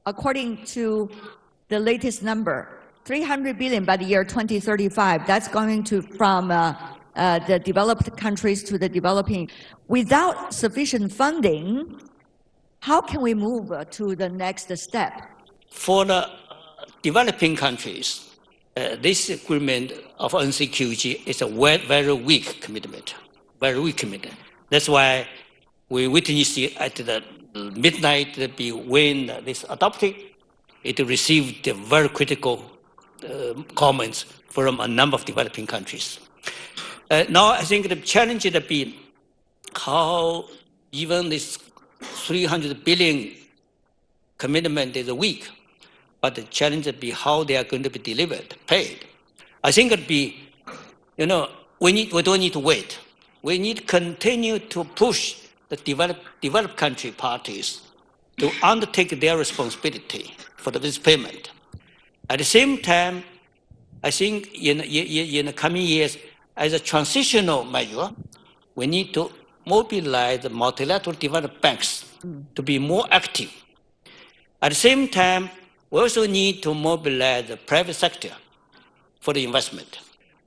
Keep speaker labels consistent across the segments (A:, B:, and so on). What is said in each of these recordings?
A: according to the latest number, 300 billion by the year 2035. That's going to from the developed countries to the developing. Without sufficient funding, how can we move to the next step?
B: For the developing countries, this agreement of UNCQG is a very weak commitment, very weak commitment. That's why we witnessed at the midnight when this adopted, it received very critical comments from a number of developing countries. Now I think the challenge will be how even this 300 billion commitment is weak, but the challenge will be how they are going to be delivered, paid. I think it'll be, we don't need to wait. We need to continue to push the developed country parties to undertake their responsibility for this payment. At the same time, I think in the coming years, as a transitional measure, we need to mobilize the multilateral development banks to be more active. At the same time, we also need to mobilize the private sector for the investment.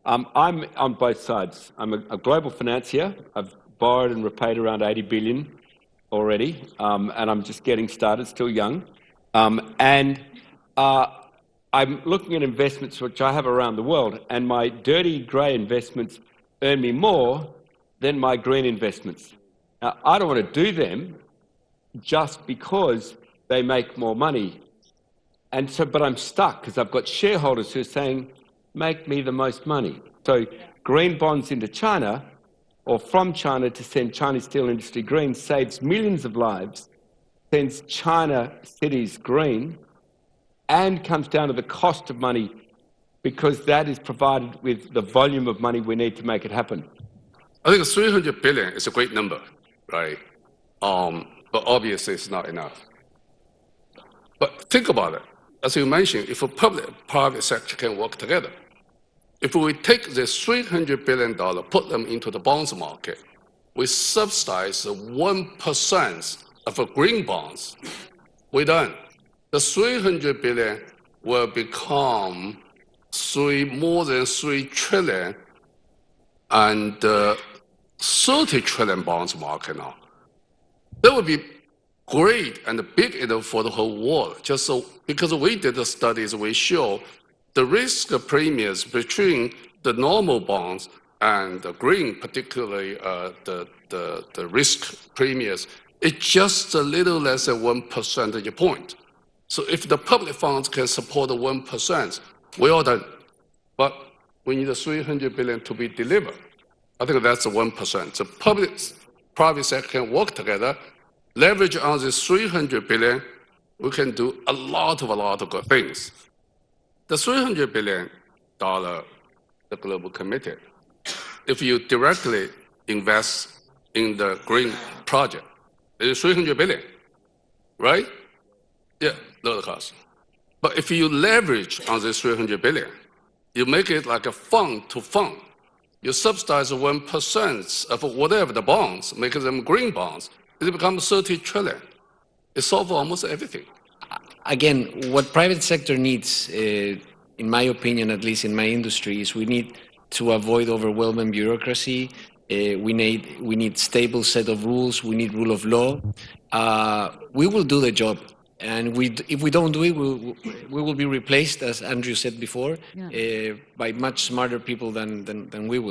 C: I'm on both sides. I'm a global financier. I've borrowed and repaid around 80 billion already, and I'm just getting started, still young. I'm looking at investments which I have around the world, and my dirty grey investments earn me more than my green investments. Now, I don't want to do them just because they make more money. But I'm stuck because I've got shareholders who are saying, make me the most money. So green bonds into China or from China to send Chinese steel industry green saves millions of lives, sends China cities green, and comes down to the cost of money because that is provided with the volume of money we need to make it happen.
D: I think 300 billion is a great number, right? But obviously it's not enough. But think about it. As you mentioned, if a public-private sector can work together, if we take this $300 billion, put them into the bonds market, we subsidize 1% of green bonds, we're done. The 300 billion will become more than 3 trillion and 30 trillion bonds market now. That would be great and big enough for the whole world. Just so, because we did the studies, we show the risk premiums between the normal bonds and the green, particularly the risk premiums, it's just a little less than 1 percentage point. So if the public funds can support the 1%, we're all done. But we need the 300 billion to be delivered. I think that's the 1%. So public-private sector can work together, leverage on this 300 billion, we can do a lot of good things. The $300 billion, the global committed, if you directly invest in the green project, it's 300 billion, right? Yeah, low cost. But if you leverage on this 300 billion, you make it like a fund to fund. You subsidize 1% of whatever the bonds, make them green bonds, it becomes 30 trillion. It solves almost everything.
E: Again, what private sector needs, in my opinion, at least in my industry, is we need to avoid overwhelming bureaucracy. We need stable set of rules. We need rule of law. We will do the job. And if we don't do it, we will be replaced, as Andrew said before, by much smarter people than we will.